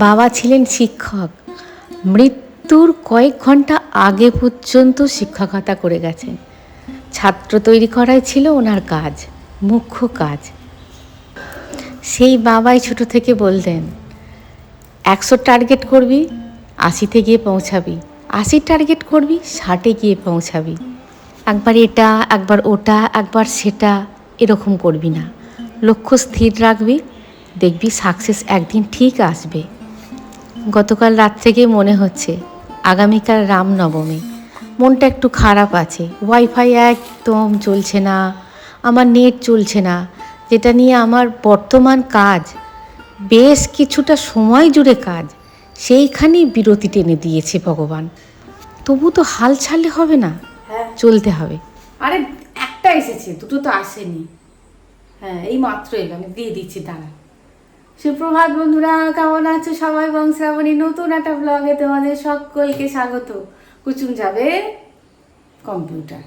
বাবা ছিলেন শিক্ষক। মৃত্যুর কয়েক ঘন্টা আগে পর্যন্ত শিক্ষকতা করে গেছেন। ছাত্র তৈরি করাই ছিল ওনার কাজ, মুখ্য কাজ। সেই বাবাই ছোট থেকে বলতেন, 100 টার্গেট করবি, 80-তে গিয়ে পৌঁছাবি, 80 টার্গেট করবি, 60-এ গিয়ে পৌঁছাবি। একবার এটা, একবার ওটা, একবার সেটা, এরকম করবি না। লক্ষ্য স্থির রাখবি, দেখবি সাকসেস একদিন ঠিক আসবে। গতকাল রাত থেকেই মনে হচ্ছে আগামীকাল রামনবমী। মনটা একটু খারাপ আছে। ওয়াইফাই একদম চলছে না, আমার নেট চলছে না, যেটা নিয়ে আমার বর্তমান কাজ, বেশ কিছুটা সময় জুড়ে কাজ, সেইখানেই বিরতি টেনে দিয়েছে ভগবান। তবু তো হাল ছাড়লে হবে না, চলতে হবে। আরে একটা এসেছে, দুটো তো আসেনি। হ্যাঁ, এই মাত্র এলো, আমি দিয়ে দিচ্ছি, দাঁড়া। সুপ্রভাত বন্ধুরা, কেমন আছো সবাই? বংশ্রাবণী নতুন একটা ব্লগে তোমাদের সকলকে স্বাগত। কুচুম যাবে কম্পিউটার,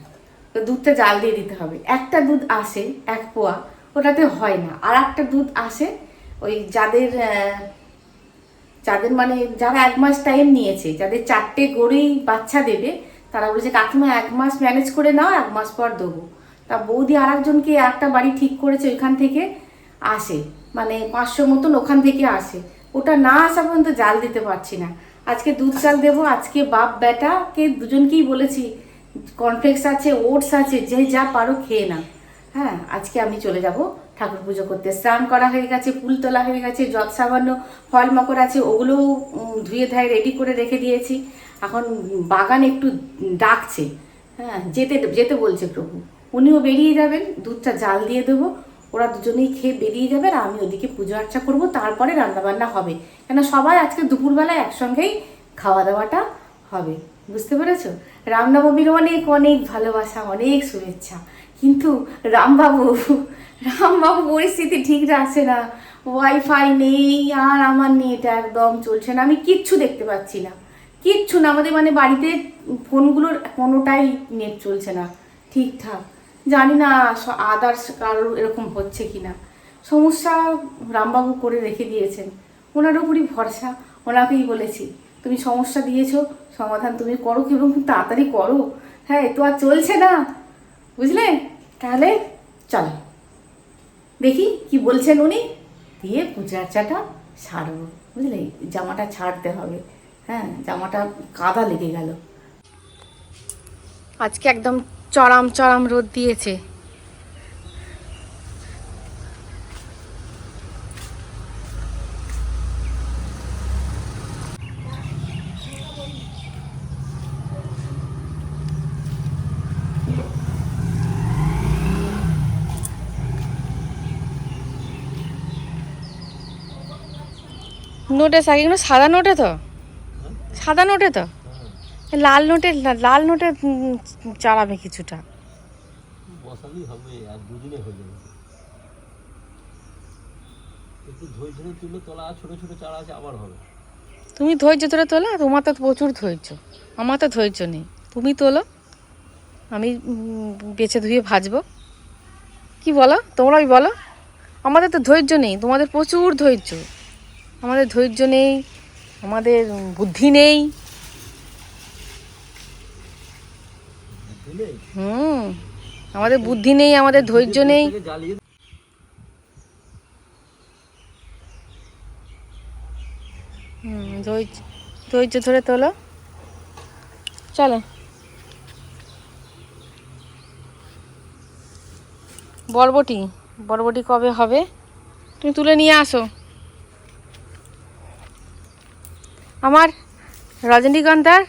তো দুধটা জাল দিয়ে দিতে হবে। একটা দুধ আসে 1 পোয়া, ওটাতে হয় না। আর একটা দুধ আসে ওই যাদের মানে যারা 1 মাস টাইম নিয়েছে, যাদের 4টে গরুই বাচ্চা দেবে, তারা বলেছে কাকিমা 1 মাস ম্যানেজ করে নাও, 1 মাস পর দেবো। তা বৌদি আর একজনকে একটা বাড়ি ঠিক করেছে, ওইখান থেকে আসে, মানে 500 মতন ওখান থেকে আসে। ওটা না আসা পর্যন্ত জাল দিতে পারছি না। আজকে দুধ চাল দেবো। আজকে বাপ বেটাকে দুজনকেই বলেছি কর্নফ্লেক্স আছে, ওটস আছে, যে যা পারো খেয়ে না। হ্যাঁ, আজকে আমি চলে যাব ঠাকুর পুজো করতে। স্নান করা হয়ে গেছে, ফুল তোলা হয়ে গেছে, যত সামান্য ফল মকর আছে ওগুলোও ধুয়ে ধায়ে রেডি করে রেখে দিয়েছি। এখন বাগান একটু ডাকছে, হ্যাঁ, যেতে যেতে বলছে প্রভু। উনিও বেরিয়ে যাবেন, দুধটা জাল দিয়ে দেবো, ওরা দুজনেই খেয়ে বেরিয়ে যাবে, আর আমি ওদিকে পুজো আর্চা করবো, তারপরে রান্নাবান্না হবে। কেন সবাই আজকে দুপুরবেলায় একসঙ্গেই খাওয়া দাওয়াটা হবে, বুঝতে পেরেছো? রামনবমীর অনেক অনেক ভালোবাসা, অনেক শুভেচ্ছা। কিন্তু রামবাবু পরিস্থিতি ঠিক রাখছে না। ওয়াইফাই নেই, আর আমার নেট একদম চলছে না, আমি কিচ্ছু দেখতে পাচ্ছি না, কিচ্ছু না। আমাদের মানে বাড়িতে ফোনগুলোর কোনোটাই নেট চলছে না ঠিকঠাক। জানি না আদার্স কারোর এরকম হচ্ছে কি না। সমস্যা রামবাবু করে রেখে দিয়েছেন, ওনার উপরই ভরসা। ওনাকেই বলেছি, তুমি সমস্যা দিয়েছো, সমাধান তুমি করো, এবং খুব তাড়াতাড়ি করো। হ্যাঁ, তো আর চলছে না, বুঝলে? তাহলে চলো দেখি কি বলছেন উনি, দিয়ে পূজা আর্চাটা সারবো, বুঝলে? জামাটা ছাড়তে হবে। হ্যাঁ, জামাটা কাদা লেগে গেল। আজকে একদম চড়াম চড়াম রোদ দিয়েছে। নোটে সাইকেল সাদা নোটে তো, সাদা নোটে তো, লাল নোটে, লাল নোটে চালাবে কিছুটা। বসালেই হবে, আর দুদিনে হয়ে যাবে। একটু ধৈর্য ধরে তুলে তোলা, ছোট ছোট চারা আছে, আবার হবে। তুমি ধৈর্য ধরে তোলো, তোমার তো প্রচুর ধৈর্য, আমার তো ধৈর্য নেই। তুমি তোলো, আমি বেছে ধুয়ে ভাজবো। কি বলো, তোমরাই বলো। আমাদের তো ধৈর্য নেই, তোমাদের প্রচুর ধৈর্য। আমাদের ধৈর্য নেই, আমাদের বুদ্ধি নেই। আমাদের বুদ্ধি নেই, আমাদের ধৈর্য নেই। ধৈর্য ধরে তোলো, চলো। বরবটি, বরবটি কবে হবে? তুমি তুলে নিয়ে আসো। আমার রজনীগন্ধার,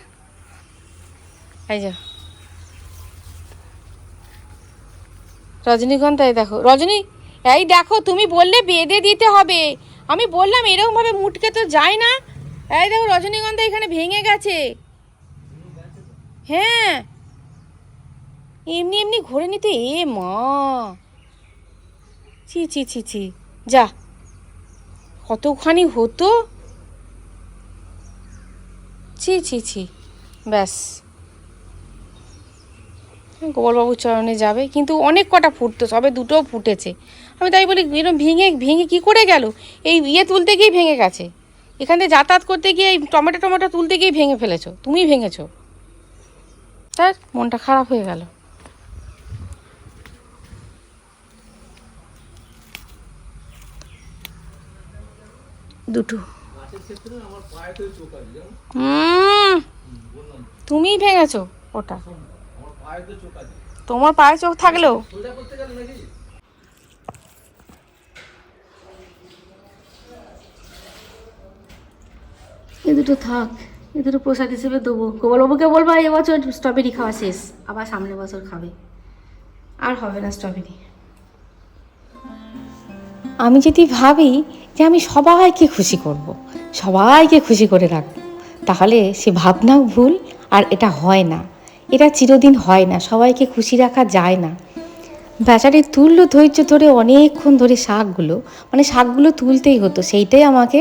এই যে রজনীগন্ধা, এই দেখো রজনী, এই দেখো, তুমি বললে বেঁধে দিতে হবে, আমি বললাম এরকমভাবে মুটকে তো যায় না। এই দেখো রজনীগন্ধা এখানে ভেঙে গেছে। হ্যাঁ, এমনি এমনি ঘরে নিতে, এ মা, ছি ছি ছি ছি, যা, কতখানি হতো, ছি ছি ছি, ব্যাস। গোপালবাবুর চরণে যাবে, কিন্তু অনেক কটা ফুটতো, সবে 2টো ফুটেছে। আমি তাই বলি এরকম ভেঙে ভেঙে কী করে গেল? এই তুলতে গিয়েই ভেঙে গেছে। এখানে যাতায়াত করতে গিয়ে এই টমেটো তুলতে গিয়ে ভেঙে ফেলেছো, তুমিই ভেঙেছো। তার মনটা খারাপ হয়ে গেল। দুটো তুমিই ভেঙেছো ওটা, তোমার পায়ে চোখ থাকলেও। এ দুটো থাক, এ দুটো প্রসাদ হিসেবে দেবো। গোপালবাবুকে বলবো এবছর স্ট্রবেরি খাওয়া শেষ, আবার সামনের বছর খাবে, আর হবে না স্ট্রবেরি। আমি যদি ভাবি যে আমি সবাইকে খুশি করব, সবাইকে খুশি করে রাখবো, তাহলে সে ভাবনাও ভুল, আর এটা হয় না, এটা চিরদিন হয় না, সবাইকে খুশি রাখা যায় না। বেচারি তুললো ধৈর্য ধরে অনেকক্ষণ ধরে শাকগুলো তুলতেই হতো, সেইটাই আমাকে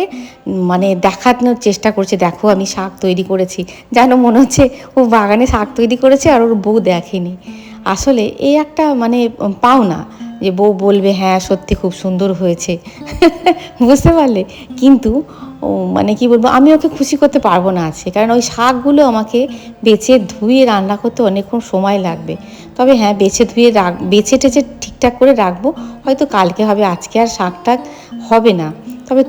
দেখানোর চেষ্টা করছে, দেখো আমি শাক তৈরি করেছি, যেন মনে হচ্ছে ও বাগানে শাক তৈরি করেছে আর ওর বউ দেখেনি। আসলে এই একটা পাওনা, যে বউ বলবে হ্যাঁ সত্যি খুব সুন্দর হয়েছে বুঝতে পারলে। কিন্তু কি বলবো, আমি ওকে খুশি করতে পারবো না আছে, কারণ ওই শাকগুলো আমাকে বেছে ধুয়ে রান্না করতে অনেকক্ষণ সময় লাগবে। তবে হ্যাঁ, বেছে টেছে ঠিকঠাক করে রাখবো, হয়তো কালকে হবে, আজকে আর শাকটাক হবে না। তবে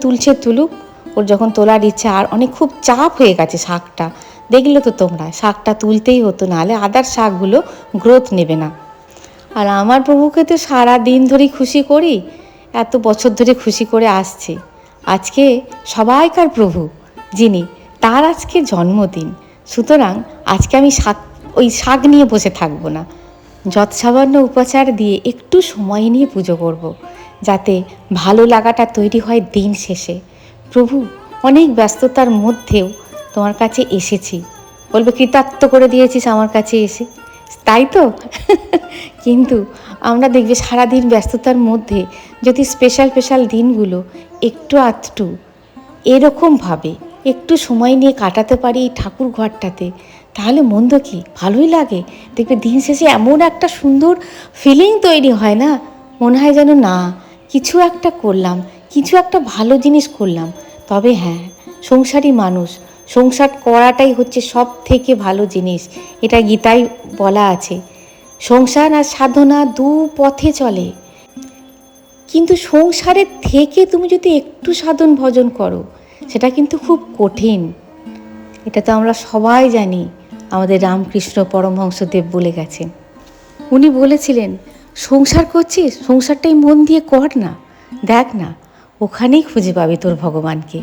তুলুক, ওর যখন তোলার ইচ্ছা, আর খুব চাপ হয়ে গেছে শাকটা, দেখলে তো তোমরা, শাকটা তুলতেই হতো, নাহলে আদার শাকগুলো গ্রোথ নেবে না। আর আমার প্রভুকে তো সারা দিন ধরেই খুশি করি, এত বছর ধরে খুশি করে আসছি। আজকে সবাইকার প্রভু যিনি, তার আজকে জন্মদিন, সুতরাং আজকে আমি শাক নিয়ে বসে থাকবো না, যৎসামান্য উপাচার দিয়ে একটু সময় নিয়ে পুজো করব, যাতে ভালো লাগাটা তৈরি হয় দিন শেষে। প্রভু, অনেক ব্যস্ততার মধ্যেও তোমার কাছে এসেছি, বলবে কৃতার্থ করে দিয়েছিস আমার কাছে এসে, তাই তো কিন্তু আমরা দেখবে সারাদিন ব্যস্ততার মধ্যে যদি স্পেশাল দিনগুলো একটু আধটু এরকমভাবে একটু সময় নিয়ে কাটাতে পারি এই ঠাকুর ঘরটাতে, তাহলে মন্দ কি, ভালোই লাগে। দেখবে দিন শেষে এমন একটা সুন্দর ফিলিং তৈরি হয় না, মনে হয় যেন না, কিছু একটা করলাম, কিছু একটা ভালো জিনিস করলাম। তবে হ্যাঁ, সংসারী মানুষ, সংসার করাটাই হচ্ছে সব থেকে ভালো জিনিস, এটা গীতায় বলা আছে। সংসার আর সাধনা দু পথে চলে, কিন্তু সংসারের থেকে তুমি যদি একটু সাধন ভজন করো, সেটা কিন্তু খুব কঠিন। এটা তো আমরা সবাই জানি, আমাদের রামকৃষ্ণ পরমহংসদেব বলে গেছেন। উনি বলেছিলেন, সংসার করছিস, সংসারটাই মন দিয়ে কর না, দেখ না, ওখানেই খুঁজে পাবি তোর ভগবানকে।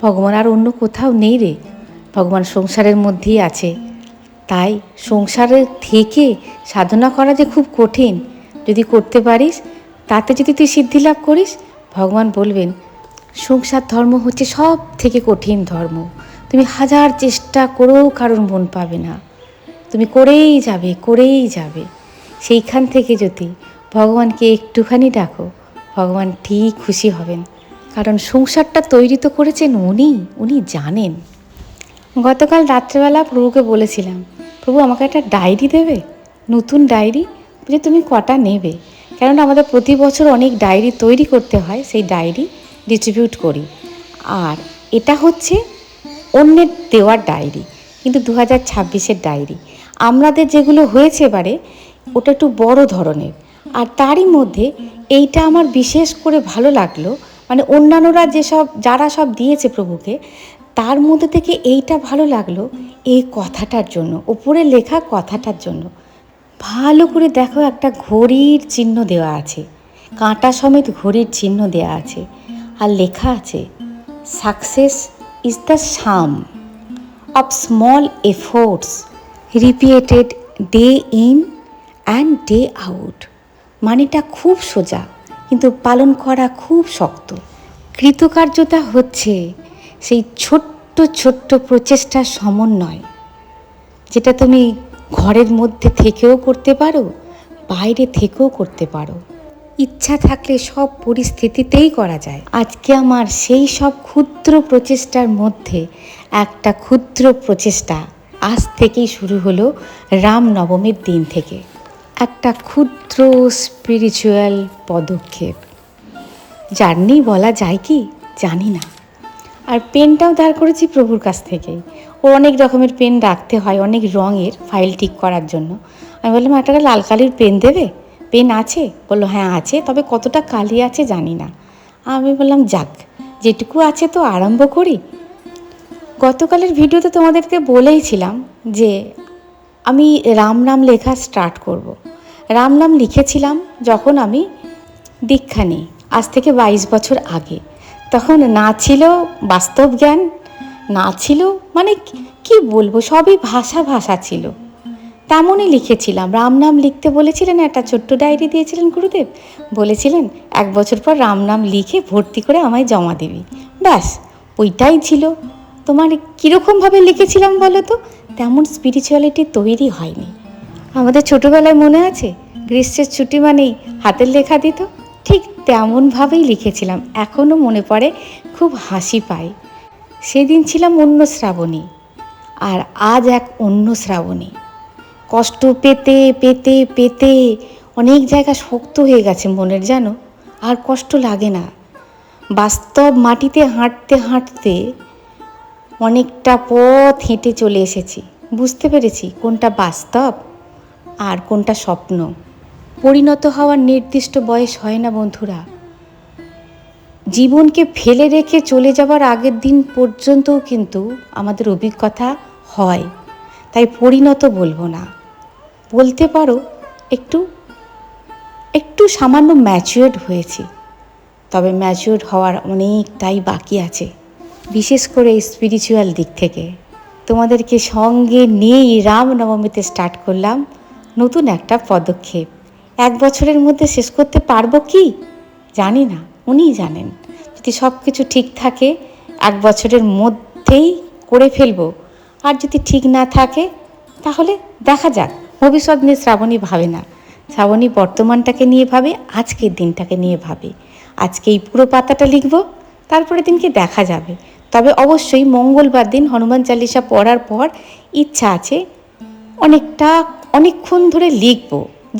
ভগবান আর অন্য কোথাও নেই রে, ভগবান সংসারের মধ্যেই আছে। তাই সংসারের থেকে সাধনা করা যে খুব কঠিন, যদি করতে পারিস, তাতে যদি তুই সিদ্ধি লাভ করিস, ভগবান বলবেন সংসার ধর্ম হচ্ছে সব থেকে কঠিন ধর্ম, তুমি হাজার চেষ্টা করেও কারোর মন পাবে না, তুমি করেই যাবে। সেইখান থেকে যদি ভগবানকে একটুখানি ডাকো, ভগবান ঠিক খুশি হবেন, কারণ সংসারটা তৈরি তো করেছেন উনি জানেন। গতকাল রাত্রেবেলা প্রভুকে বলেছিলাম, প্রভু আমাকে একটা ডায়েরি দেবে, নতুন ডায়েরি, যে তুমি কটা নেবে, কেননা আমাদের প্রতি বছর অনেক ডায়েরি তৈরি করতে হয়, সেই ডায়েরি ডিস্ট্রিবিউট করি। আর এটা হচ্ছে অন্যের দেওয়ার ডায়েরি, কিন্তু 2026-এর ডায়েরি। আমাদের যেগুলো হয়েছে এবারে, ওটা একটু বড় ধরনের, আর তারই মধ্যে এইটা আমার বিশেষ করে ভালো লাগলো, অন্যান্যরা যারা সব দিয়েছে প্রভুকে, তার মধ্যে থেকে এইটা ভালো লাগলো এই কথাটার জন্য, ওপরে লেখা কথাটার জন্য। ভালো করে দেখো, একটা ঘড়ির চিহ্ন দেওয়া আছে, কাঁটা সমেত ঘড়ির চিহ্ন দেওয়া আছে, আর লেখা আছে, success is the some of small efforts repeated day in and day out. মানেটা খুব সোজা, কিন্তু পালন করা খুব শক্ত। কৃতকার্যতা হচ্ছে সেই ছোট্ট প্রচেষ্টার সমন্বয়, যেটা তুমি ঘরের মধ্যে থেকেও করতে পারো, বাইরে থেকেও করতে পারো, ইচ্ছা থাকলে সব পরিস্থিতিতেই করা যায়। আজকে আমার সেই সব ক্ষুদ্র প্রচেষ্টার মধ্যে একটা ক্ষুদ্র প্রচেষ্টা আজ থেকেই শুরু হলো, রামনবমীর দিন থেকে একটা ক্ষুদ্র স্পিরিচুয়াল পদক্ষেপ, জার্নি বলা যায় কি জানি না। আর পেনটাও ধার করেছি প্রভুর কাছ থেকেই। ও অনেক রকমের পেন রাখতে হয়, অনেক রঙের, ফাইল ঠিক করার জন্য। আমি বললাম একটা লাল কালির পেন দেবে, পেন আছে? বললো হ্যাঁ আছে, তবে কতটা কালি আছে জানি না। আমি বললাম যাক, যেটুকু আছে তো আরম্ভ করি। গতকালের ভিডিওতে তোমাদেরকে বলেইছিলাম যে আমি রাম নাম লেখা স্টার্ট করব। রাম নাম লিখেছিলাম যখন আমি দীক্ষা নিই, আজ থেকে 22 বছর আগে। তখন না ছিল বাস্তব জ্ঞান, না ছিল মানে কি বলবো, সবই ভাষা ভাষা ছিল। তেমনই লিখেছিলাম। রাম নাম লিখতে বলেছিলেন, একটা ছোট্ট ডায়েরি দিয়েছিলেন গুরুদেব, বলেছিলেন 1 বছর পর রাম নাম লিখে ভর্তি করে আমায় জমা দিবি। ব্যাস ওইটাই ছিল। তোমার কীরকমভাবে লিখেছিলাম বলো তো? তেমন স্পিরিচুয়ালিটি তৈরি হয়নি। আমাদের ছোটোবেলায় মনে আছে গ্রীষ্মের ছুটি মানেই হাতের লেখা দিত, ঠিক তেমনভাবেই লিখেছিলাম। এখনও মনে পড়ে, খুব হাসি পায়। সেদিন ছিলাম অন্য শ্রাবণী, আর আজ এক অন্য শ্রাবণী। কষ্ট পেতে পেতে পেতে অনেক জায়গা শক্ত হয়ে গেছে মনের, জানো, আর কষ্ট লাগে না। বাস্তব মাটিতে হাঁটতে হাঁটতে অনেকটা পথ হেঁটে চলে এসেছি, বুঝতে পেরেছি কোনটা বাস্তব আর কোনটা স্বপ্ন। পরিণত হওয়ার নির্দিষ্ট বয়স হয় না বন্ধুরা। জীবনকে ফেলে রেখে চলে যাবার আগের দিন পর্যন্তও কিন্তু আমাদের অভিজ্ঞতা হয়। তাই পরিণত বলবো না, বলতে পারো একটু একটু সামান্য ম্যাচিওর্ড হয়েছি। তবে ম্যাচিওর্ড হওয়ার অনেকটাই বাকি আছে, বিশেষ করে স্পিরিচুয়াল দিক থেকে। তোমাদেরকে সঙ্গে নিয়েই রামনবমীতে স্টার্ট করলাম নতুন একটা পদক্ষেপ। 1 বছরের মধ্যে শেষ করতে পারবো কি জানি না, উনিই জানেন। যদি সব কিছু ঠিক থাকে 1 বছরের মধ্যেই করে ফেলবো, আর যদি ঠিক না থাকে তাহলে দেখা যাক। ভবিষ্যৎ নিয়ে শ্রাবণী ভাবে না, শ্রাবণী বর্তমানটাকে নিয়ে ভাবে, আজকের দিনটাকে নিয়ে ভাবে। আজকে এই পুরো পাতাটা লিখব, তারপরে দিনকে দেখা যাবে। তবে অবশ্যই মঙ্গলবার দিন হনুমান চালিসা পড়ার পর ইচ্ছা আছে অনেকক্ষণ ধরে লিখব,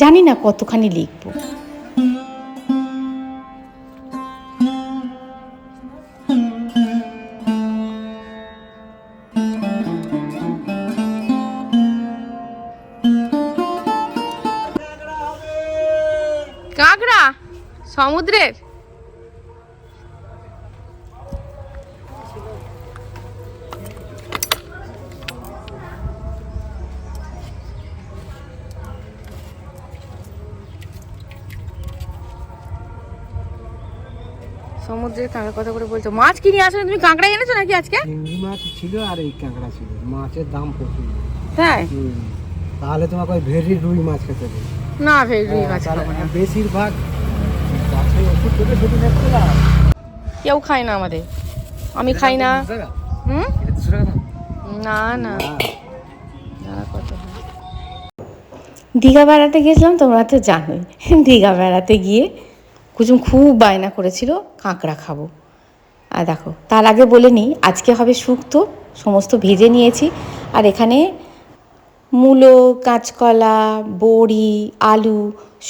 জানি না কতখানি লিখব। কাঁকড়া সমুদ্রের? সমুদ্রের কাঁকড়া কথা করে বলছো। মাছ কি নিয়ে আসলে তুমি? কাঁকড়া এনেছো নাকি আজকে? চিংড়ি মাছ ছিল আর এই কাঁকড়া ছিল। মাছের দাম প্রচুর। তাই? তাহলে তোমাকে ওই ভেরি রুই মাছ খেতে হবে। না ভাই, রুই মাছ খাবো না। বেশিরভাগ গাছে ওষুধ থেকে সেটি দেখতে না, কেউ খায় না আমাদের, আমি খাই না। হুম, না না, কত দীঘা বেড়াতে গেছিলাম, তোমরা তো জানোই। দীঘা বেড়াতে গিয়ে কুসুম খুব বায়না করেছিল কাঁকড়া খাবো। আর দেখো, তার আগে বলে নিই আজকে হবে শুক্তো, সমস্ত ভেজে নিয়েছি। আর এখানে মূলো, কাঁচকলা, বড়ি, আলু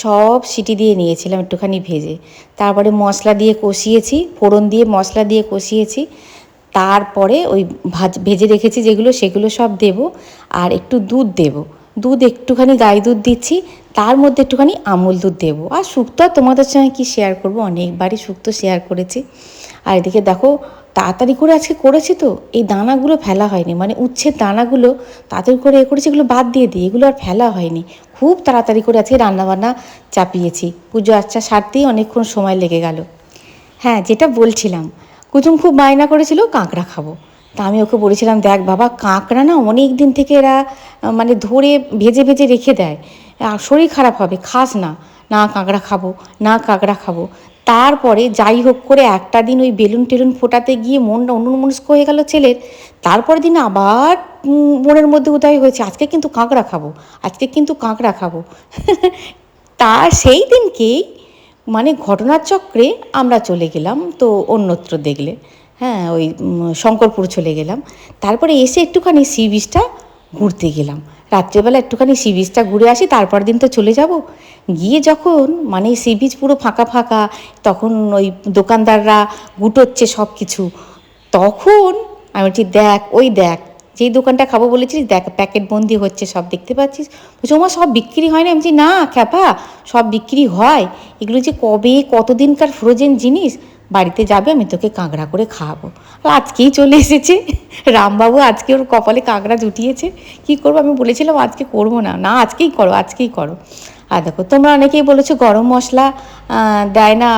সব সিটি দিয়ে নিয়েছিলাম একটুখানি ভেজে। তারপরে মশলা দিয়ে কষিয়েছি, ফোড়ন দিয়ে মশলা দিয়ে কষিয়েছি। তারপরে ওই ভেজে রেখেছি যেগুলো, সেগুলো সব দেব। আর একটু দুধ দেব, দুধ একটুখানি গাই দুধ দিচ্ছি, তার মধ্যে একটুখানি আমুল দুধ দেবো। আর শুক্তো আর তোমাদের সঙ্গে কি শেয়ার করব, অনেকবারই শুক্তো শেয়ার করেছি। আর এদিকে দেখো, তাড়াতাড়ি করে আজকে করেছি তো, এই দানাগুলো ফেলা হয়নি, মানে উচ্ছের দানাগুলো তাড়াতাড়ি করে করেছি, এগুলো বাদ দিয়ে দিই, এগুলো আর ফেলা হয়নি। খুব তাড়াতাড়ি করে আজকে রান্নাবান্না চাপিয়েছি, পুজো আচ্ছা সারতেই অনেকক্ষণ সময় লেগে গেল। হ্যাঁ, যেটা বলছিলাম, কুসুম খুব বায়না করেছিল কাঁকড়া খাবো। তা আমি ওকে বলেছিলাম দেখ বাবা, কাঁকড়া না অনেক দিন থেকে এরা মানে ধরে ভেজে ভেজে রেখে দেয়, শরীর খারাপ হবে, খাস না। না কাঁকড়া খাবো, না কাঁকড়া খাবো। তারপরে যাই হোক করে একটা দিন ওই বেলুন টেলুন ফোটাতে গিয়ে মনটা অন্যমনস্ক হয়ে গেল ছেলের। তারপরের দিন আবার মনের মধ্যে উদয় হয়েছে আজকে কিন্তু কাঁকড়া খাবো, আজকে কিন্তু কাঁকড়া খাবো। তা সেই দিনকেই মানে ঘটনার চক্রে আমরা চলে গেলাম তো অন্যত্র, দেখলে, হ্যাঁ, ওই শঙ্করপুর চলে গেলাম। তারপরে এসে একটুখানি সি বিচটা ঘুরতে গেলাম, রাত্রেবেলা একটুখানি সি বিচটা ঘুরে আসি, তারপর দিন তো চলে যাব। গিয়ে যখন মানে সি বিচ পুরো ফাঁকা ফাঁকা, তখন ওই দোকানদাররা গুটোচ্ছে সব কিছু, তখন আমি বলছি দেখ ওই দেখ যেই দোকানটা খাবো বলেছিস দেখ প্যাকেট বন্দি হচ্ছে সব দেখতে পাচ্ছিস। বলছি ওমা সব বিক্রি হয় না। আমি বলছি না খ্যাপা সব বিক্রি হয়, এগুলো যে কবে কতদিনকার ফ্রোজেন জিনিস, বাড়িতে যাবে আমি তোকে কাঁকড়া করে খাওয়াবো। আর আজকেই চলে এসেছে রামবাবু, আজকে ওর কপালে কাঁকড়া জুটিয়েছে। কি করবো, আমি বলেছিলাম আজকে করবো না, না আজকেই করো আজকেই করো। আর দেখো তোমরা অনেকেই বলেছো গরম মশলা দেয় না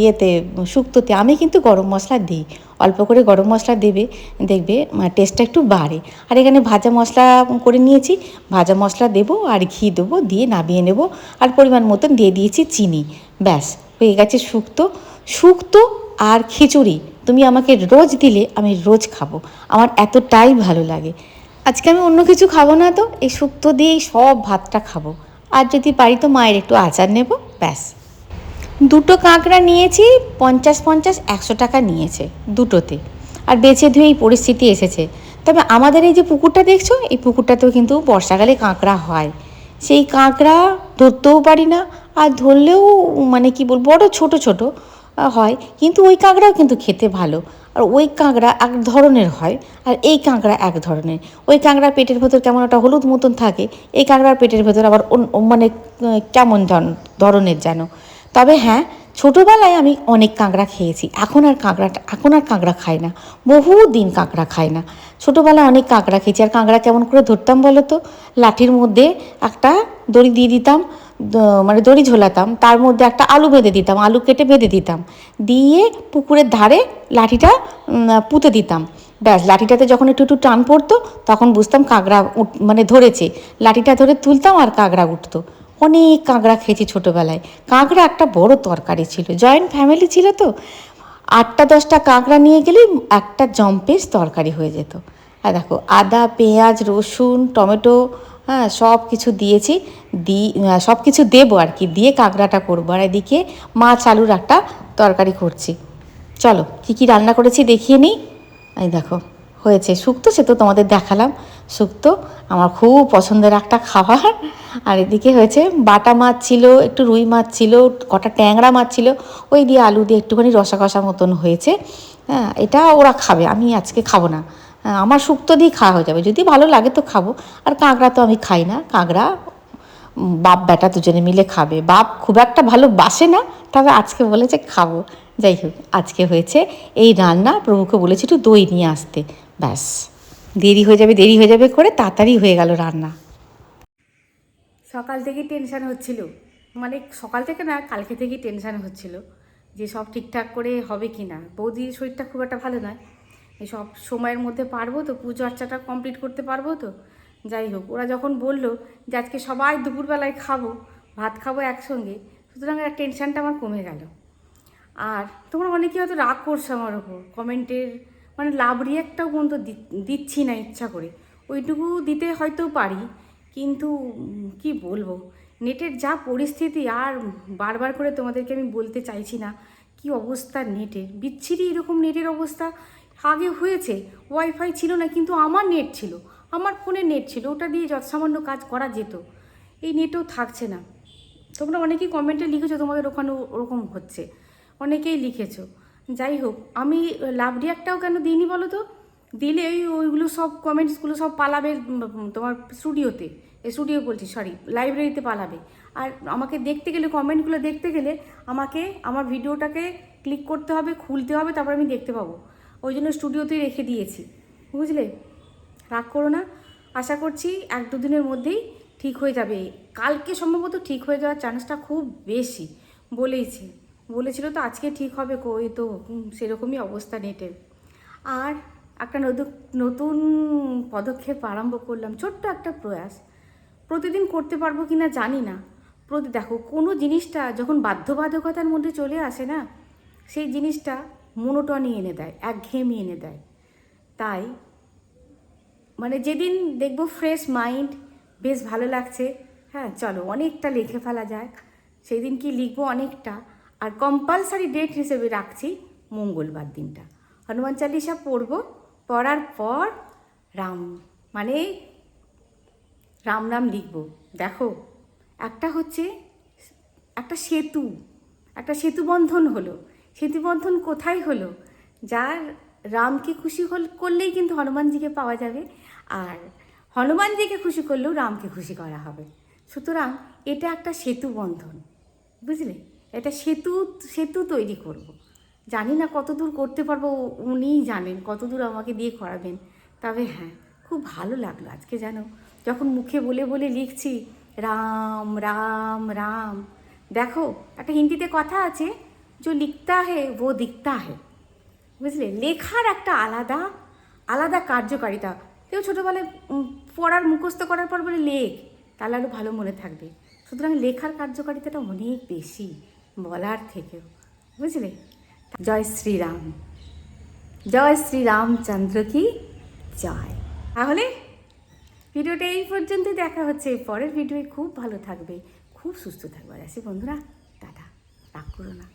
ইয়েতে শুক্তোতে, আমি কিন্তু গরম মশলা দিই, অল্প করে গরম মশলা দেবে, দেখবে টেস্টটা একটু বাড়ে। আর এখানে ভাজা মশলা করে নিয়েছি, ভাজা মশলা দেবো আর ঘি দেবো, দিয়ে নামিয়ে নেব। আর পরিমাণ মতন দিয়ে দিয়েছি চিনি, ব্যাস হয়ে গেছে শুক্তো। শুক্তো আর খিচুড়ি তুমি আমাকে রোজ দিলে আমি রোজ খাবো, আমার এতটাই ভালো লাগে। আজকে আমি অন্য কিছু খাবো না, তো এই শুক্তো দিয়েই সব ভাতটা খাবো। আর যদি পারি তো মায়ের একটু আচার নেব, ব্যাস। দুটো কাঁকড়া নিয়েছি, 50 100 টাকা নিয়েছে দুটোতে। আর বেছে ধুয়ে এই পরিস্থিতি এসেছে। তবে আমাদের এই যে পুকুরটা দেখছো, এই পুকুরটাতেও কিন্তু বর্ষাকালে কাঁকড়া হয়। সেই কাঁকড়া ধরতেও পারি না, আর ধরলেও মানে কি বলবো বড় ছোট ছোট হয়, কিন্তু ওই কাঁকড়াও কিন্তু খেতে ভালো। আর ওই কাঁকড়া এক ধরনের হয়, আর এই কাঁকড়া এক ধরনের। ওই কাঁকড়া পেটের ভেতর কেমন একটা হলুদ মতন থাকে, এই কাঁকড়ার পেটের ভেতর আবার মানে কেমন ধরনের যেন। তবে হ্যাঁ, ছোটোবেলায় আমি অনেক কাঁকড়া খেয়েছি, এখন আর কাঁকড়া খাই না, বহু দিন কাঁকড়া খাই না। ছোটোবেলায় অনেক কাঁকড়া খেয়েছি। আর কাঁকড়া কেমন করে ধরতাম বলো তো, লাঠির মধ্যে একটা দড়ি দিয়ে দিতাম, মানে দড়ি ঝোলাতাম, তার মধ্যে একটা আলু বেঁধে দিতাম, আলু কেটে বেঁধে দিতাম, দিয়ে পুকুরের ধারে লাঠিটা পুঁতে দিতাম। ব্যাস লাঠিটাতে যখন একটু একটু টান পড়তো তখন বুঝতাম কাঁকড়া মানে ধরেছে, লাঠিটা ধরে তুলতাম আর কাঁকড়া উঠতো। অনেক কাঁকড়া খেয়েছি ছোটোবেলায়। কাঁকড়া একটা বড় তরকারি ছিল, জয়েন্ট ফ্যামিলি ছিল তো, 8টা 10টা কাঁকড়া নিয়ে গেলেই একটা জম্পেশ তরকারি হয়ে যেত। আর দেখো আদা পেঁয়াজ রসুন টমেটো, হ্যাঁ সব কিছু দিয়েছি, সব কিছু দেবো আর কি, দিয়ে কাঁকড়াটা করবো। আর এদিকে মাছ আলুর একটা তরকারি করছি। চলো কী কী রান্না করেছি দেখিয়ে নিই। এই দেখো হয়েছে শুক্তো, সে তো তোমাদের দেখালাম। শুক্তো আমার খুব পছন্দের একটা খাবার। আর এদিকে হয়েছে বাটা মাছ ছিল, একটু রুই মাছ ছিল, কটা ট্যাংরা মাছ ছিল, ওই দিয়ে আলু দিয়ে একটুখানি রসা কষা মতন হয়েছে। হ্যাঁ এটা ওরা খাবে, আমি আজকে খাবো না। আমার শুক্তো দিয়ে খাওয়া হয়ে যাবে, যদি ভালো লাগে তো খাবো। আর কাঁকড়া তো আমি খাই না, কাঁকড়া বাপ বেটা দুজনে মিলে খাবে। বাপ খুব একটা ভালো বাসে না, তবে আজকে বলেছে খাবো। যাই হোক আজকে হয়েছে এই রান্না, প্রভুকে বলেছি একটু দই নিয়ে আসতে, ব্যাস দেরি হয়ে যাবে করে তাড়াতাড়ি হয়ে গেল রান্না। সকাল থেকে টেনশান হচ্ছিল, মানে সকাল থেকে না কালকে থেকেই টেনশান হচ্ছিল যে সব ঠিকঠাক করে হবে কি না। বৌদির শরীরটা খুব একটা ভালো নয়, এই সব সময়ের মধ্যে পারবো তো পুজো আর্চাটা কমপ্লিট করতে পারবো তো। যাই হোক ওরা যখন বললো যে আজকে সবাই দুপুরবেলায় খাবো, ভাত খাবো একসঙ্গে, সুতরাং টেনশানটা আমার কমে গেল। আর তোমরা অনেকেই হয়তো রাগ করছো আমার ওপর কমেন্টের, মানে লাভ রিয়াক্টটাও পর্যন্ত দিচ্ছি না ইচ্ছা করে, ওইটুকু দিতে হয়তো পারি, কিন্তু কি বলবো, নেটের যা পরিস্থিতি, আর বারবার করে তোমাদেরকে আমি বলতে চাইছি না কি অবস্থা নেটের, বিচ্ছিরি এরকম নেটের অবস্থা আগে হয়েছে। ওয়াইফাই ছিল না, কিন্তু আমার নেট ছিল, আমার ফোনে নেট ছিল, ওটা দিয়ে যৎসামান্য কাজ করা যেত। এই নেটও থাকছে না। তোমরা অনেকেই কমেন্টে লিখেছো তোমাদের ওখানে ওরকম হচ্ছে, অনেকেই লিখেছো। যাই হোক আমি লাভ রিয়াক্টটাও কেন দিইনি বলো তো, দিলে ওইগুলো সব কমেন্টসগুলো সব পালাবে তোমার স্টুডিওতে, স্টুডিও বলছি সরি লাইব্রেরিতে পালাবে। আর আমাকে দেখতে গেলে, কমেন্টগুলো দেখতে গেলে আমাকে আমার ভিডিওটাকে ক্লিক করতে হবে, খুলতে হবে, তারপর আমি দেখতে পাবো। ওই জন্য স্টুডিওতেই রেখে দিয়েছি, বুঝলে, রাগ করো না। আশা করছি 1-2 দিনের মধ্যেই ঠিক হয়ে যাবে, কালকে সম্ভবত ঠিক হয়ে যাওয়ার চান্সটা খুব বেশি। বলেছিল তো আজকে ঠিক হবে, কই তো সেরকমই অবস্থা নেটের। আর একটা নতুন পদক্ষেপ আরম্ভ করলাম, ছোট্ট একটা প্রয়াস। প্রতিদিন করতে পারবো কি না জানি না। দেখো কোনো জিনিসটা যখন বাধ্যবাধকতার মধ্যে চলে আসে না, সেই জিনিসটা মোনোটনি এনে দেয়, একঘেয়েমি এনে দেয়। তাই মানে যেদিন দেখবো ফ্রেশ মাইন্ড, বেশ ভালো লাগছে, হ্যাঁ চলো অনেকটা লিখে ফেলা যায়, সেই দিন কি লিখবো অনেকটা। আর কম্পালসারি ডেট হিসেবে রাখছি মঙ্গলবার দিনটা, হনুমান চালিসা পড়বো, পড়ার পর রাম নাম লিখবো। দেখো একটা সেতু বন্ধন হলো। সেতু বন্ধন কোথায় হলো? যার রামকে খুশি করলেই কিন্তু হনুমানজিকে পাওয়া যাবে, আর হনুমানজিকে খুশি করলেও রামকে খুশি করা হবে। সুতরাং এটা একটা সেতু বন্ধন, বুঝলে? এটা সেতু তৈরি করব। জানি না কত দূর করতে পারবো, উনিই জানেন কত দূর আমাকে দিয়ে করাবেন। তবে হ্যাঁ, খুব ভালো লাগলো আজকে, জানো, যখন মুখে বলে বলে লিখছি রাম রাম রাম। দেখো, একটা হিন্দিতে কথা আছে, যে লিখতা হে ও দিখতা হে, বুঝলে? লেখার একটা আলাদা আলাদা কার্যকারিতা। কেউ ছোটোবেলায় পড়ার মুখস্থ করার পর বলে লেখ, তাহলে আরও ভালো মনে থাকবে। সুতরাং লেখার কার্যকারিতাটা অনেক বেশি বলার থেকেও, বুঝলে? জয় শ্রীরাম, জয় শ্রীরামচন্দ্র কি জয়। তাহলে ভিডিওটা এই পর্যন্ত, দেখা হচ্ছে পরের ভিডিওয়ে। খুব ভালো থাকবে, খুব সুস্থ থাকবে। আসি বন্ধুরা, টাটা, রাগ করো না।